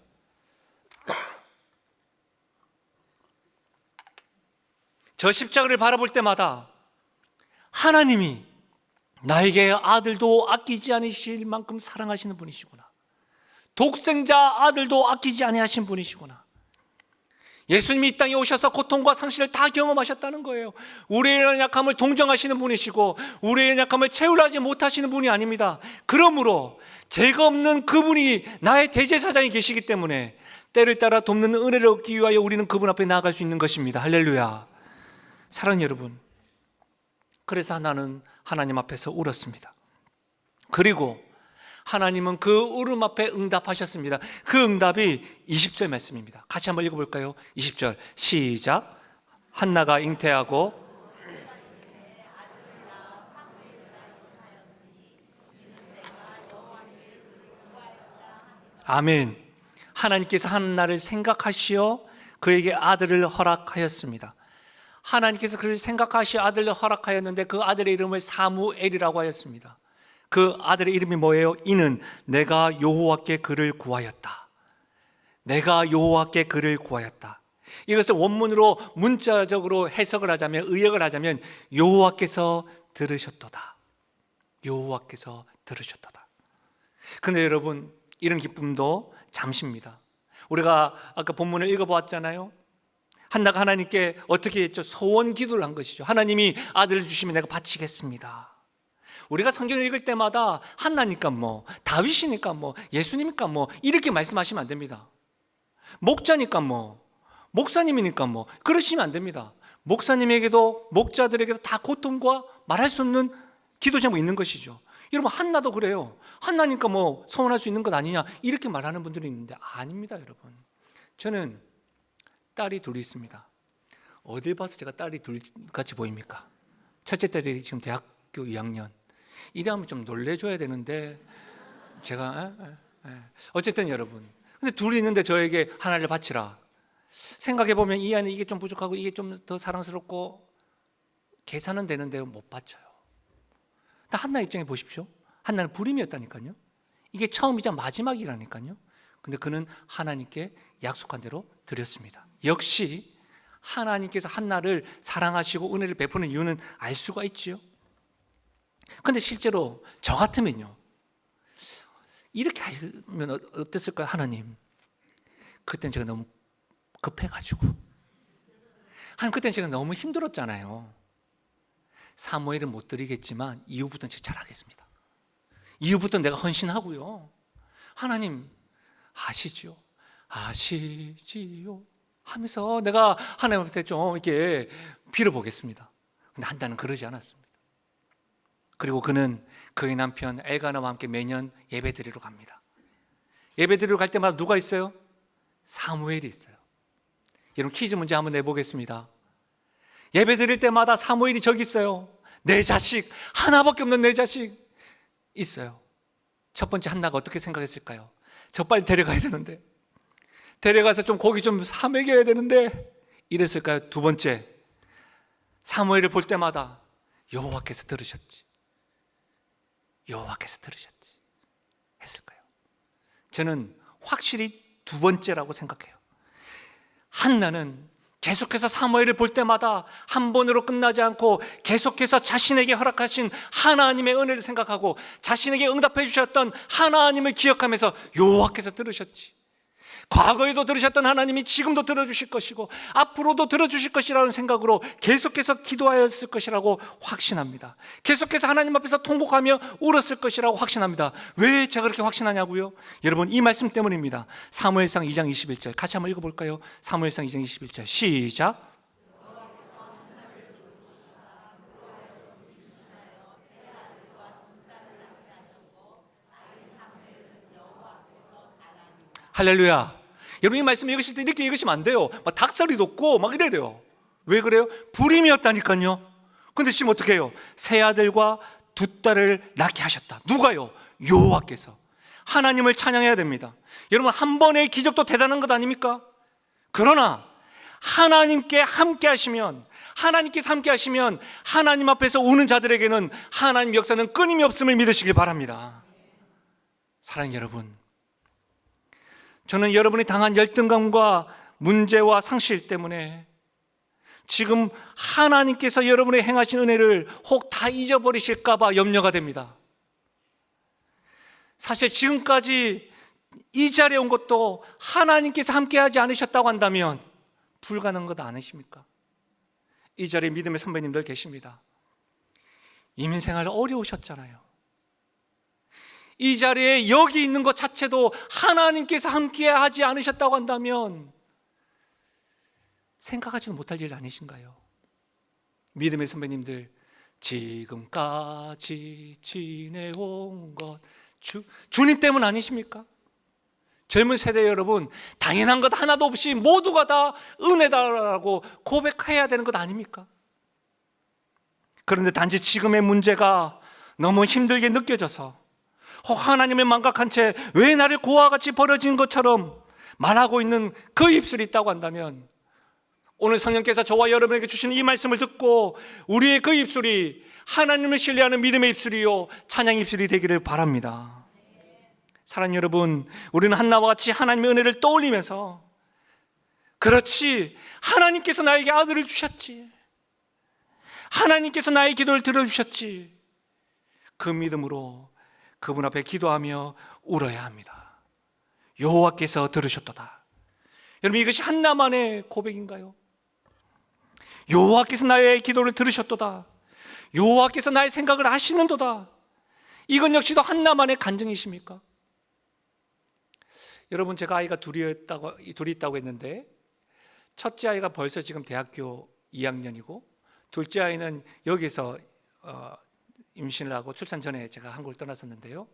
저 십자가를 바라볼 때마다 하나님이 나에게 아들도 아끼지 않으실 만큼 사랑하시는 분이시구나. 독생자 아들도 아끼지 아니하신 분이시구나. 예수님이 이 땅에 오셔서 고통과 상실을 다 경험하셨다는 거예요. 우리의 약함을 동정하시는 분이시고 우리의 약함을 채울하지 못하시는 분이 아닙니다. 그러므로 죄가 없는 그분이 나의 대제사장이 계시기 때문에 때를 따라 돕는 은혜를 얻기 위하여 우리는 그분 앞에 나아갈 수 있는 것입니다. 할렐루야. 사랑하는 여러분, 그래서 나는 하나님 앞에서 울었습니다. 그리고 하나님은 그 울음 앞에 응답하셨습니다. 그 응답이 20절 말씀입니다. 같이 한번 읽어볼까요? 20절 시작. 한나가 잉태하고 아멘. 하나님께서 한나를 생각하시어 그에게 아들을 허락하였습니다. 하나님께서 그를 생각하시어 아들을 허락하였는데 그 아들의 이름을 사무엘이라고 하였습니다. 그 아들의 이름이 뭐예요? 이는 내가 여호와께 그를 구하였다. 내가 여호와께 그를 구하였다. 이것을 원문으로 문자적으로 해석을 하자면, 의역을 하자면 여호와께서 들으셨도다. 여호와께서 들으셨도다. 근데 여러분, 이런 기쁨도 잠시입니다. 우리가 아까 본문을 읽어보았잖아요. 한나가 하나님께 어떻게 했죠? 소원 기도를 한 것이죠. 하나님이 아들을 주시면 내가 바치겠습니다. 우리가 성경을 읽을 때마다 한나니까 뭐, 다윗이니까 뭐, 예수님이니까 뭐 이렇게 말씀하시면 안 됩니다. 목자니까 뭐, 목사님이니까 뭐 그러시면 안 됩니다. 목사님에게도 목자들에게도 다 고통과 말할 수 없는 기도 제목이 있는 것이죠. 여러분, 한나도 그래요. 한나니까 뭐 소원할 수 있는 것 아니냐 이렇게 말하는 분들이 있는데 아닙니다. 여러분, 저는 딸이 둘이 있습니다. 어딜 봐서 제가 딸이 둘같이 보입니까? 첫째 딸이 지금 대학교 2학년. 이러면 좀 놀래줘야 되는데 제가 어쨌든 여러분, 근데 둘이 있는데 저에게 하나를 바치라. 생각해보면 이 안에 이게 좀 부족하고 이게 좀 더 사랑스럽고 계산은 되는데 못 바쳐요. 한나 입장에 보십시오. 한나는 불임이었다니까요. 이게 처음이자 마지막이라니까요. 근데 그는 하나님께 약속한 대로 드렸습니다. 역시 하나님께서 한나를 사랑하시고 은혜를 베푸는 이유는 알 수가 있지요. 근데 실제로 저 같으면요, 이렇게 하면 어땠을까요? 하나님, 그땐 제가 너무 급해가지고 그땐 제가 너무 힘들었잖아요. 사무엘은 못 드리겠지만 이후부터는 제가 잘하겠습니다. 이후부터는 내가 헌신하고요. 하나님 아시지요? 아시지요? 하면서 내가 하나님한테 좀 이렇게 빌어보겠습니다. 근데 한나는 그러지 않았습니다. 그리고 그는 그의 남편 엘가나와 함께 매년 예배드리러 갑니다. 예배드리러 갈 때마다 누가 있어요? 사무엘이 있어요. 여러분 퀴즈 문제 한번 내보겠습니다. 예배드릴 때마다 사무엘이 저기 있어요. 내 자식, 하나밖에 없는 내 자식 있어요. 첫 번째 한나가 어떻게 생각했을까요? 저 빨리 데려가야 되는데, 데려가서 좀 고기 좀 사 먹여야 되는데 이랬을까요? 두 번째, 사무엘을 볼 때마다 여호와께서 들으셨지, 여호와께서 들으셨지 했을까요? 저는 확실히 두 번째라고 생각해요. 한나는 계속해서 사무엘을 볼 때마다 한 번으로 끝나지 않고 계속해서 자신에게 허락하신 하나님의 은혜를 생각하고 자신에게 응답해 주셨던 하나님을 기억하면서 여호와께서 들으셨지, 과거에도 들으셨던 하나님이 지금도 들어주실 것이고 앞으로도 들어주실 것이라는 생각으로 계속해서 기도하였을 것이라고 확신합니다. 계속해서 하나님 앞에서 통곡하며 울었을 것이라고 확신합니다. 왜 제가 그렇게 확신하냐고요? 여러분 이 말씀 때문입니다. 사무엘상 2장 21절 같이 한번 읽어볼까요? 사무엘상 2장 21절 시작. 할렐루야. 여러분 이 말씀 읽으실 때 이렇게 읽으시면 안 돼요. 막 닭소리 돋고 막 이래야 돼요. 왜 그래요? 불임이었다니까요. 근데 지금 어떻게 해요? 세 아들과 두 딸을 낳게 하셨다. 누가요? 여호와께서. 하나님을 찬양해야 됩니다. 여러분 한 번의 기적도 대단한 것 아닙니까? 그러나 하나님께 함께 하시면, 하나님께서 함께 하시면 하나님 앞에서 우는 자들에게는 하나님 역사는 끊임이 없음을 믿으시길 바랍니다. 사랑하는 여러분, 저는 여러분이 당한 열등감과 문제와 상실 때문에 지금 하나님께서 여러분의 행하신 은혜를 혹 다 잊어버리실까 봐 염려가 됩니다. 사실 지금까지 이 자리에 온 것도 하나님께서 함께하지 않으셨다고 한다면 불가능한 것 아니십니까? 이 자리에 믿음의 선배님들 계십니다. 이민생활 어려우셨잖아요. 이 자리에 여기 있는 것 자체도 하나님께서 함께 하지 않으셨다고 한다면 생각하지도 못할 일 아니신가요? 믿음의 선배님들, 지금까지 지내온 것 주님 때문 아니십니까? 젊은 세대 여러분, 당연한 것 하나도 없이 모두가 다 은혜다라고 고백해야 되는 것 아닙니까? 그런데 단지 지금의 문제가 너무 힘들게 느껴져서 하나님을 망각한 채 왜 나를 고와 같이 버려진 것처럼 말하고 있는 그 입술이 있다고 한다면 오늘 성령께서 저와 여러분에게 주시는 이 말씀을 듣고 우리의 그 입술이 하나님을 신뢰하는 믿음의 입술이요 찬양 입술이 되기를 바랍니다. 사랑하는 여러분, 우리는 한나와 같이 하나님의 은혜를 떠올리면서 그렇지, 하나님께서 나에게 아들을 주셨지, 하나님께서 나의 기도를 들어주셨지, 그 믿음으로 그분 앞에 기도하며 울어야 합니다. 여호와께서 들으셨도다. 여러분 이것이 한나만의 고백인가요? 여호와께서 나의 기도를 들으셨도다. 여호와께서 나의 생각을 아시는도다. 이건 역시도 한나만의 간증이십니까? 여러분 제가 아이가 둘이 있다고 했는데 첫째 아이가 벌써 지금 대학교 2학년이고 둘째 아이는 여기서 임신을 하고 출산 전에 제가 한국을 떠났었는데요.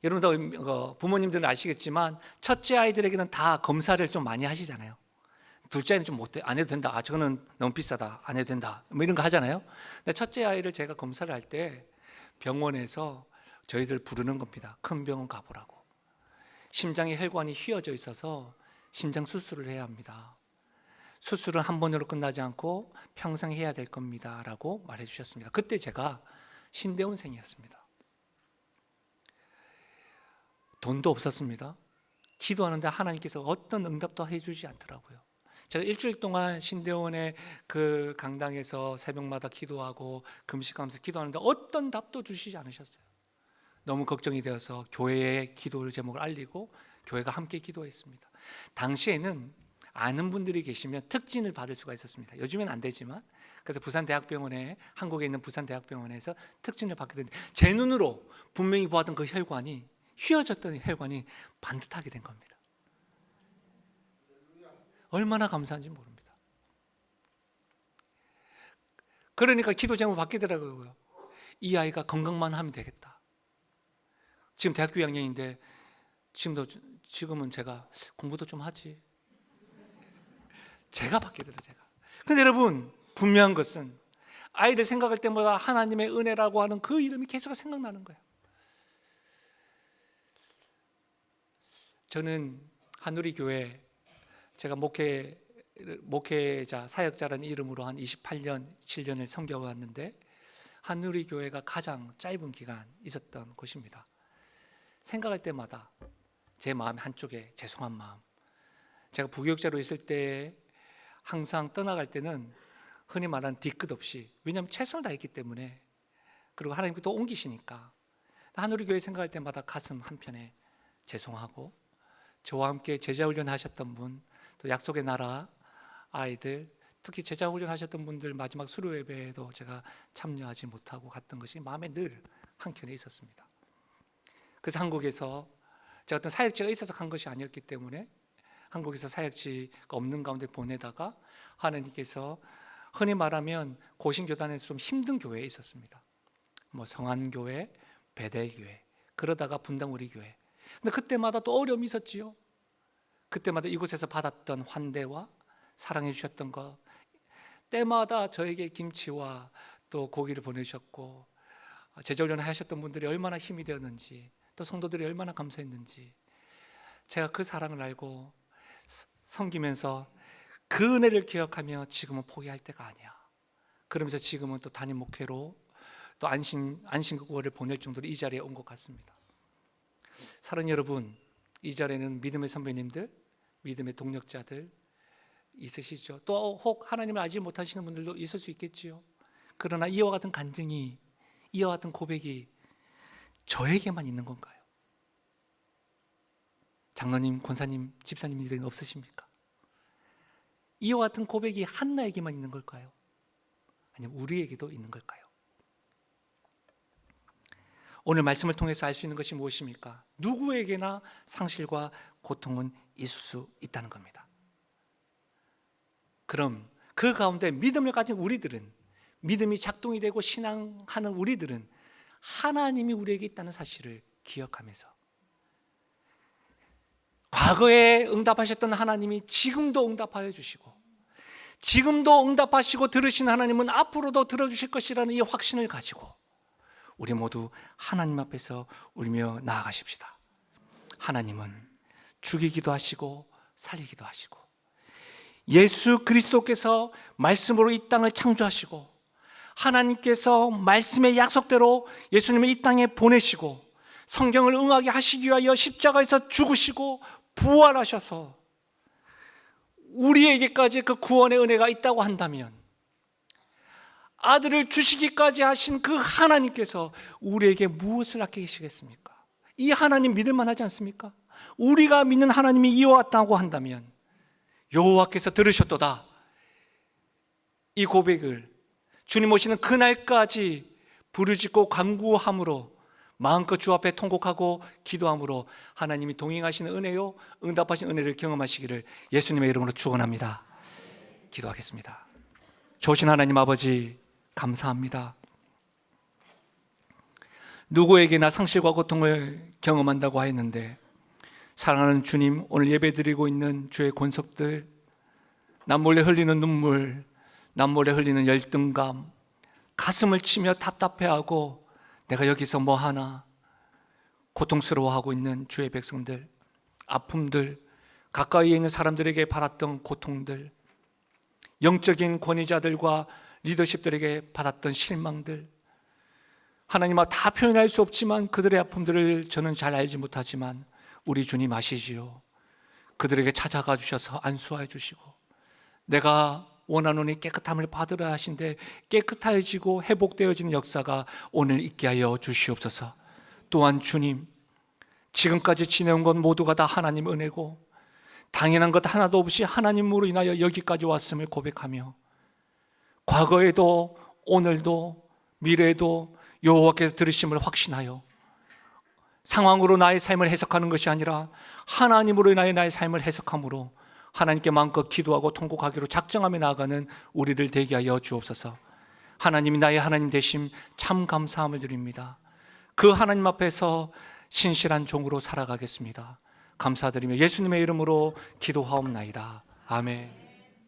여러분도 부모님들은 아시겠지만 첫째 아이들에게는 다 검사를 좀 많이 하시잖아요. 둘째 아이는 좀 못해, 안 해도 된다, 저거는 너무 비싸다, 안 해도 된다, 뭐 이런 거 하잖아요. 근데 첫째 아이를 제가 검사를 할 때 병원에서 저희들 부르는 겁니다. 큰 병원 가보라고. 심장의 혈관이 휘어져 있어서 심장 수술을 해야 합니다. 수술은 한 번으로 끝나지 않고 평생 해야 될 겁니다 라고 말해 주셨습니다. 그때 제가 신대원생이었습니다. 돈도 없었습니다. 기도하는데 하나님께서 어떤 응답도 해주지 않더라고요. 제가 일주일 동안 신대원의 그 강당에서 새벽마다 기도하고 금식하면서 기도하는데 어떤 답도 주시지 않으셨어요. 너무 걱정이 되어서 교회에 기도 제목을 알리고 교회가 함께 기도했습니다. 당시에는 아는 분들이 계시면 특진을 받을 수가 있었습니다. 요즘엔 안 되지만, 그래서 부산대학병원에, 한국에 있는 부산대학병원에서 특진을 받게 됐는데, 제 눈으로 분명히 보았던 그 혈관이, 휘어졌던 혈관이 반듯하게 된 겁니다. 얼마나 감사한지 모릅니다. 그러니까 기도 제목을 바뀌더라고요. 이 아이가 건강만 하면 되겠다. 지금 대학교 2학년인데 지금은 제가 공부도 좀 하지. 제가 바뀌더라고요. 제가. 근데 여러분, 분명한 것은 아이를 생각할 때마다 하나님의 은혜라고 하는 그 이름이 계속 생각나는 거예요. 저는 한우리교회, 제가 목회자, 사역자라는 이름으로 한 28년, 7년을 섬겨왔는데, 한우리교회가 가장 짧은 기간 있었던 곳입니다. 생각할 때마다 제 마음 한쪽에 죄송한 마음. 제가 부교육자로 있을 때 항상 떠나갈 때는 흔히 말하는 뒤끝 없이, 왜냐하면 최선을 다했기 때문에, 그리고 하나님께 또 옮기시니까 한우리교회 생각할 때마다 가슴 한편에 죄송하고, 저와 함께 제자훈련 하셨던 분, 또 약속의 나라 아이들, 특히 제자훈련 하셨던 분들 마지막 수료 예배에도 제가 참여하지 못하고 갔던 것이 마음에 늘 한켠에 있었습니다. 그래서 한국에서 제가 어떤 사역지가 있어서 간 것이 아니었기 때문에, 한국에서 사역지가 없는 가운데 보내다가 하나님께서 흔히 말하면 고신교단에서 좀 힘든 교회에 있었습니다. 뭐 성안교회, 베델교회, 그러다가 분당우리교회. 근데 그때마다 또 어려움이 있었지요. 그때마다 이곳에서 받았던 환대와 사랑해 주셨던 것, 때마다 저에게 김치와 또 고기를 보내주셨고, 제자훈련 하셨던 분들이 얼마나 힘이 되었는지, 또 성도들이 얼마나 감사했는지, 제가 그 사랑을 알고 섬기면서 그 은혜를 기억하며 지금은 포기할 때가 아니야. 그러면서 지금은 또 담임 목회로 또 안신국어를 보낼 정도로 이 자리에 온 것 같습니다. 사랑하는 여러분, 이 자리에는 믿음의 선배님들, 믿음의 동력자들 있으시죠. 또 혹 하나님을 알지 못하시는 분들도 있을 수 있겠지요. 그러나 이와 같은 간증이, 이와 같은 고백이 저에게만 있는 건가요? 장로님, 권사님, 집사님들에게 없으십니까? 이와 같은 고백이 한나에게만 있는 걸까요? 아니면 우리에게도 있는 걸까요? 오늘 말씀을 통해서 알 수 있는 것이 무엇입니까? 누구에게나 상실과 고통은 있을 수 있다는 겁니다. 그럼 그 가운데 믿음을 가진 우리들은, 믿음이 작동이 되고 신앙하는 우리들은 하나님이 우리에게 있다는 사실을 기억하면서, 과거에 응답하셨던 하나님이 지금도 응답하여 주시고, 지금도 응답하시고 들으신 하나님은 앞으로도 들어주실 것이라는 이 확신을 가지고 우리 모두 하나님 앞에서 울며 나아가십시다. 하나님은 죽이기도 하시고 살리기도 하시고, 예수 그리스도께서 말씀으로 이 땅을 창조하시고, 하나님께서 말씀의 약속대로 예수님을 이 땅에 보내시고, 성경을 응하게 하시기 위하여 십자가에서 죽으시고 부활하셔서 우리에게까지 그 구원의 은혜가 있다고 한다면, 아들을 주시기까지 하신 그 하나님께서 우리에게 무엇을 아끼시겠습니까? 이 하나님 믿을 만하지 않습니까? 우리가 믿는 하나님이 이와 같다고 한다면, 여호와께서 들으셨도다, 이 고백을 주님 오시는 그날까지 부르짖고 간구함으로 마음껏 주 앞에 통곡하고 기도함으로 하나님이 동행하시는 은혜요, 응답하신 은혜를 경험하시기를 예수님의 이름으로 축원합니다. 기도하겠습니다. 좋으신 하나님 아버지, 감사합니다. 누구에게나 상실과 고통을 경험한다고 하였는데, 사랑하는 주님, 오늘 예배드리고 있는 주의 권속들, 남몰래 흘리는 눈물, 남몰래 흘리는 열등감, 가슴을 치며 답답해하고 내가 여기서 뭐 하나 고통스러워하고 있는 주의 백성들, 아픔들, 가까이에 있는 사람들에게 받았던 고통들, 영적인 권위자들과 리더십들에게 받았던 실망들, 하나님 앞 다 표현할 수 없지만 그들의 아픔들을 저는 잘 알지 못하지만 우리 주님 아시지요. 그들에게 찾아가 주셔서 안수하여 주시고, 내가 원하노니 깨끗함을 받으라 하신데 깨끗해지고 회복되어지는 역사가 오늘 있게 하여 주시옵소서. 또한 주님, 지금까지 지내온 것 모두가 다 하나님 은혜고 당연한 것 하나도 없이 하나님으로 인하여 여기까지 왔음을 고백하며 과거에도 오늘도 미래에도 여호와께서 들으심을 확신하여 상황으로 나의 삶을 해석하는 것이 아니라 하나님으로 인하여 나의 삶을 해석함으로 하나님께 마음껏 기도하고 통곡하기로 작정하며 나아가는 우리를 되게 하여 주옵소서. 하나님이 나의 하나님 되심 참 감사함을 드립니다. 그 하나님 앞에서 신실한 종으로 살아가겠습니다. 감사드리며 예수님의 이름으로 기도하옵나이다. 아멘.